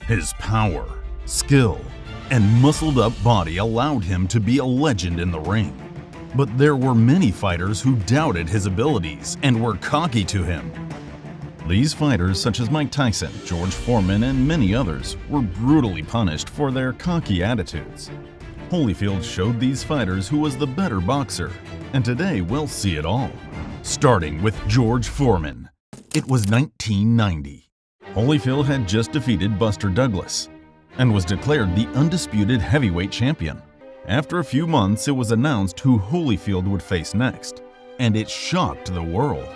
His power, skill, and muscled-up body allowed him to be a legend in the ring. But there were many fighters who doubted his abilities and were cocky to him. These fighters, such as Mike Tyson, George Foreman, and many others, were brutally punished for their cocky attitudes. Holyfield showed these fighters who was the better boxer, and today we'll see it all. Starting with George Foreman. It was 1990. Holyfield had just defeated Buster Douglas and was declared the undisputed heavyweight champion. After a few months, it was announced who Holyfield would face next, and it shocked the world.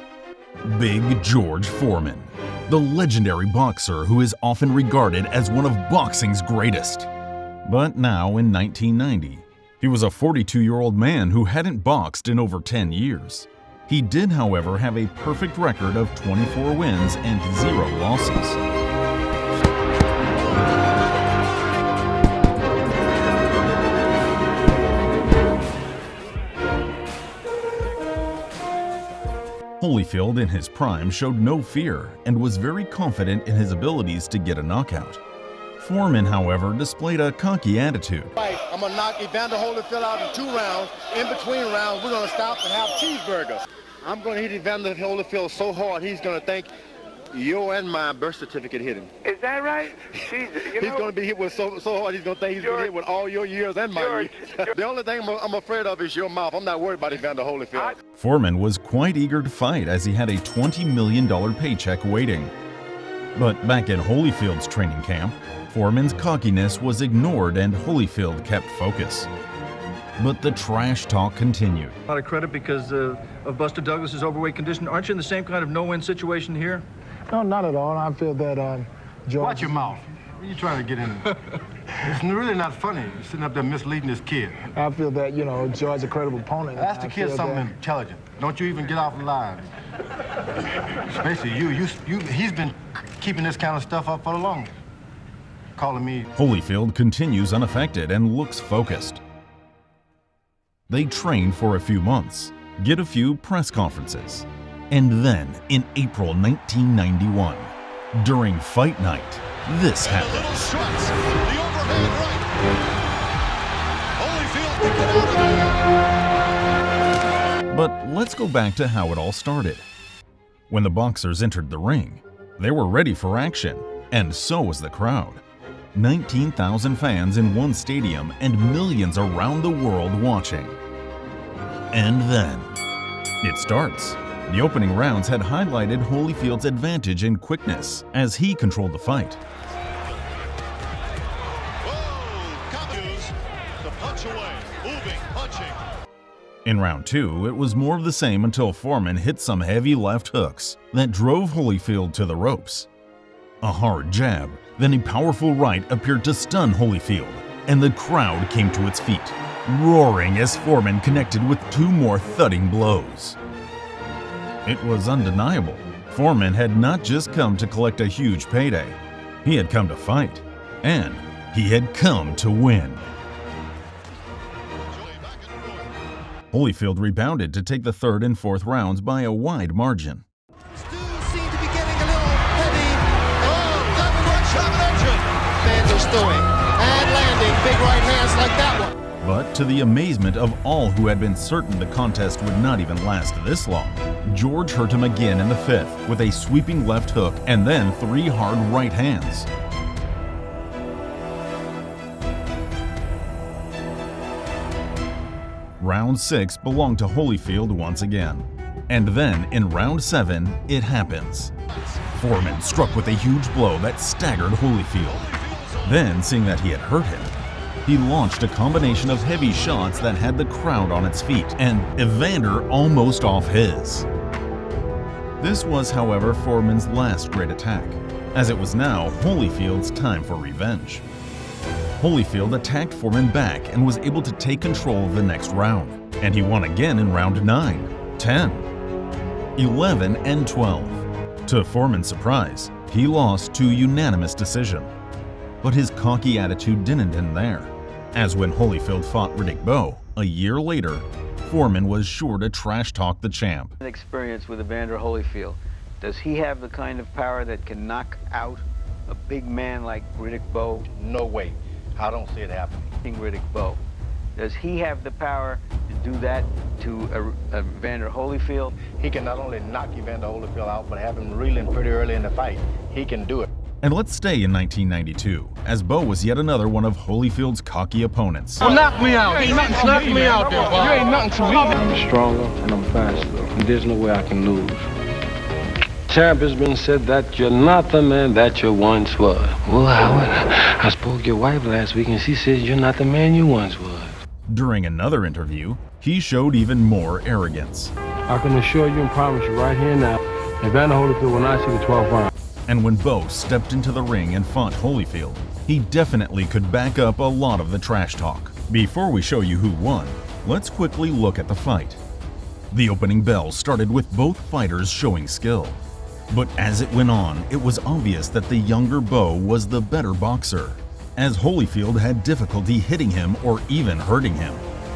Big George Foreman, the legendary boxer who is often regarded as one of boxing's greatest. But now in 1990, he was a 42-year-old man who hadn't boxed in over 10 years. He did, however, have a perfect record of 24 wins and 0 losses. Holyfield in his prime showed no fear and was very confident in his abilities to get a knockout. Foreman, however, displayed a cocky attitude. Right, I'm going to knock Evander Holyfield out in 2 rounds. In between rounds, we're going to stop and have cheeseburgers. I'm going to hit Evander Holyfield so hard, he's going to think your and my birth certificate hit him. Is that right? He's going to be hit with so hard, he's going to think he's going to hit with all your years and my years. The only thing I'm afraid of is your mouth. I'm not worried about Evander Holyfield. Foreman was quite eager to fight as he had a $20 million paycheck waiting. But back at Holyfield's training camp, Foreman's cockiness was ignored and Holyfield kept focus. But the trash talk continued. A lot of credit because of Buster Douglas's overweight condition. Aren't you in the same kind of no-win situation here? No, not at all. I feel that George... Watch your mouth. What are you trying to get in? It's really not funny. You're sitting up there misleading this kid. I feel that, you know, George's a credible opponent. Ask the kid something intelligent. Don't you even get off the line. Especially he's been keeping this kind of stuff up for the longest. Calling me. Holyfield continues unaffected and looks focused. They train for a few months, get a few press conferences, and then in April 1991, during fight night, this happens. The overhand right. Holyfield to get out of there. But let's go back to how it all started. When the boxers entered the ring, they were ready for action, and so was the crowd. 19,000 fans in one stadium and millions around the world watching. And then, it starts. The opening rounds had highlighted Holyfield's advantage in quickness as he controlled the fight. The punch away, moving, punching. In round 2, it was more of the same until Foreman hit some heavy left hooks that drove Holyfield to the ropes. A hard jab, then a powerful right appeared to stun Holyfield, and the crowd came to its feet, roaring as Foreman connected with 2 more thudding blows. It was undeniable. Foreman had not just come to collect a huge payday. He had come to fight, and he had come to win. Holyfield rebounded to take the 3rd and 4th rounds by a wide margin. And landing big right hands like that one. But to the amazement of all who had been certain the contest would not even last this long, George hurt him again in the 5th with a sweeping left hook and then 3 hard right hands. Round 6 belonged to Holyfield once again. And then in round 7, it happens. Foreman struck with a huge blow that staggered Holyfield. Then, seeing that he had hurt him, he launched a combination of heavy shots that had the crowd on its feet and Evander almost off his. This was, however, Foreman's last great attack, as it was now Holyfield's time for revenge. Holyfield attacked Foreman back and was able to take control of the next round, and he won again in round 9, 10, 11, and 12. To Foreman's surprise, he lost to unanimous decision. But his cocky attitude didn't end there, as when Holyfield fought Riddick Bowe a year later, Foreman was sure to trash talk the champ. Experience with Evander Holyfield. Does he have the kind of power that can knock out a big man like Riddick Bowe? No way. I don't see it happening. King Riddick Bowe. Does he have the power to do that to Evander Holyfield? He can not only knock Evander Holyfield out, but have him reeling pretty early in the fight. He can do it. And let's stay in 1992, as Bowe was yet another one of Holyfield's cocky opponents. Well, knock me out. Knock me out there, boy. You ain't nothing to me. I'm stronger and I'm faster. There's no way I can lose. Champ has been said that you're not the man that you once was. Well, Howard, I spoke to your wife last week and she said you're not the man you once was. During another interview, he showed even more arrogance. I can assure you and promise you right here now, Evander Holyfield will not see the 12th round. And when Bowe stepped into the ring and fought Holyfield, he definitely could back up a lot of the trash talk. Before we show you who won, let's quickly look at the fight. The opening bell started with both fighters showing skill. But as it went on, it was obvious that the younger Bowe was the better boxer, as Holyfield had difficulty hitting him or even hurting him.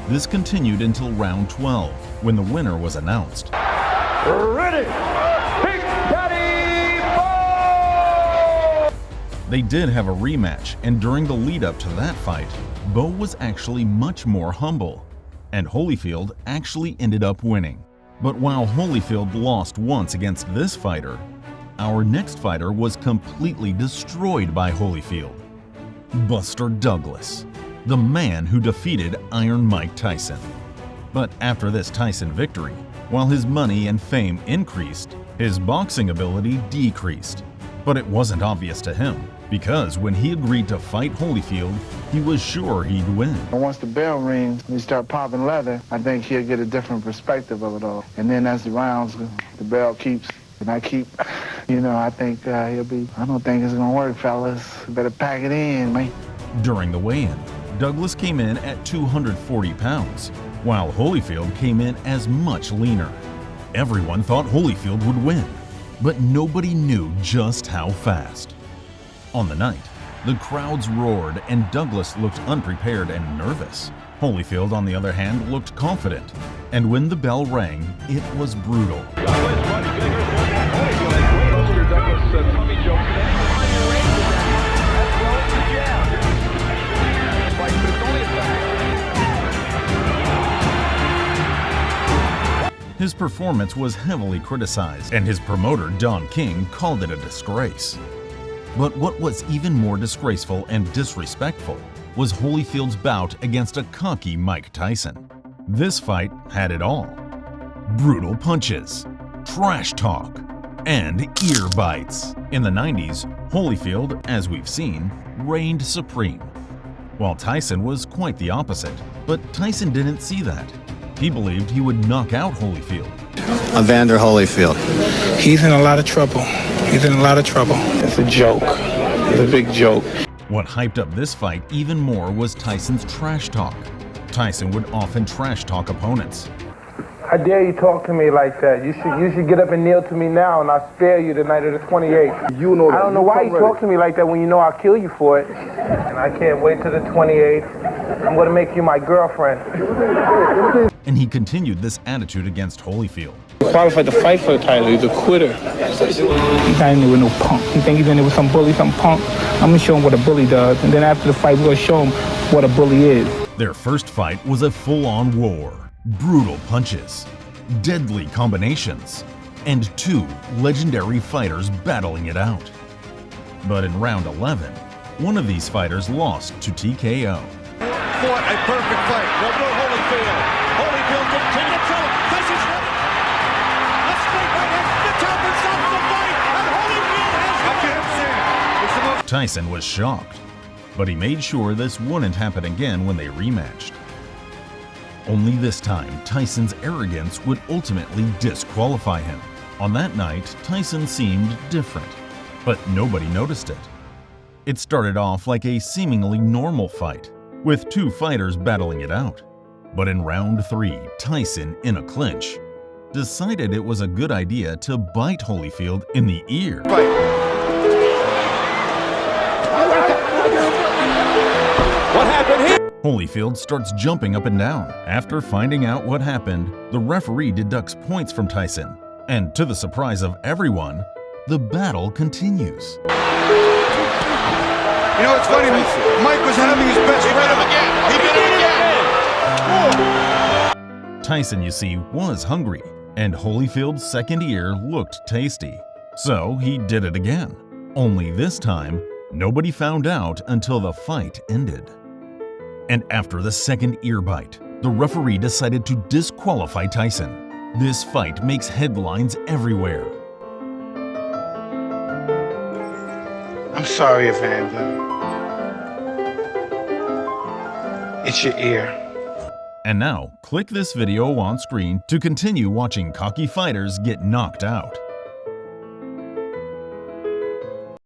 This continued until round 12, when the winner was announced. Ready! They did have a rematch, and during the lead-up to that fight, Bowe was actually much more humble, and Holyfield actually ended up winning. But while Holyfield lost once against this fighter, our next fighter was completely destroyed by Holyfield. Buster Douglas, the man who defeated Iron Mike Tyson. But after this Tyson victory, while his money and fame increased, his boxing ability decreased. But it wasn't obvious to him, because when he agreed to fight Holyfield, he was sure he'd win. And once the bell rings, we start popping leather, I think he'll get a different perspective of it all. And then as the rounds, the bell keeps, and I keep, I think he'll be, I don't think it's gonna work, fellas. Better pack it in, man. During the weigh-in, Douglas came in at 240 pounds, while Holyfield came in as much leaner. Everyone thought Holyfield would win, but nobody knew just how fast. On the night, the crowds roared and Douglas looked unprepared and nervous. Holyfield, on the other hand, looked confident. And when the bell rang, it was brutal. His performance was heavily criticized, and his promoter, Don King, called it a disgrace. But what was even more disgraceful and disrespectful was Holyfield's bout against a cocky Mike Tyson. This fight had it all: brutal punches, trash talk, and ear bites. In the 90s, Holyfield, as we've seen, reigned supreme, while Tyson was quite the opposite. But Tyson didn't see that. He believed he would knock out Holyfield. Evander Holyfield. He's in a lot of trouble. He's in a lot of trouble. It's a joke. It's a big joke. What hyped up this fight even more was Tyson's trash talk. Tyson would often trash talk opponents. How dare you talk to me like that? You should get up and kneel to me now, and I'll spare you the night of the 28th. You know that. I don't know why you talk to me like that when you know I'll kill you for it. And I can't wait till the 28th. I'm going to make you my girlfriend. And he continued this attitude against Holyfield. He qualified to fight for the title. He's a quitter. He's not in there with no punk. You think he's in there with some bully, some punk? I'm going to show him what a bully does. And then after the fight, we're going to show him what a bully is. Their first fight was a full-on war. Brutal punches, deadly combinations, and two legendary fighters battling it out. But in round 11, one of these fighters lost to TKO. Fought a perfect fight. Well, no Holyfield. Holyfield didn't take it, so Tyson's hit. A straight right hand. The top stops the fight, and Holyfield has won. Tyson was shocked, but he made sure this wouldn't happen again when they rematched. Only this time, Tyson's arrogance would ultimately disqualify him. On that night, Tyson seemed different, but nobody noticed it. It started off like a seemingly normal fight, with two fighters battling it out. But in round 3, Tyson, in a clinch, decided it was a good idea to bite Holyfield in the ear. What happened here? Holyfield starts jumping up and down. After finding out what happened, the referee deducts points from Tyson, and to the surprise of everyone, the battle continues. You know, it's funny, Mike was having his best round. He did it again. Tyson, you see, was hungry, and Holyfield's second ear looked tasty. So he did it again. Only this time, nobody found out until the fight ended. And after the second ear bite, the referee decided to disqualify Tyson. This fight makes headlines everywhere. I'm sorry, Evander. It's your ear. And now, click this video on screen to continue watching cocky fighters get knocked out.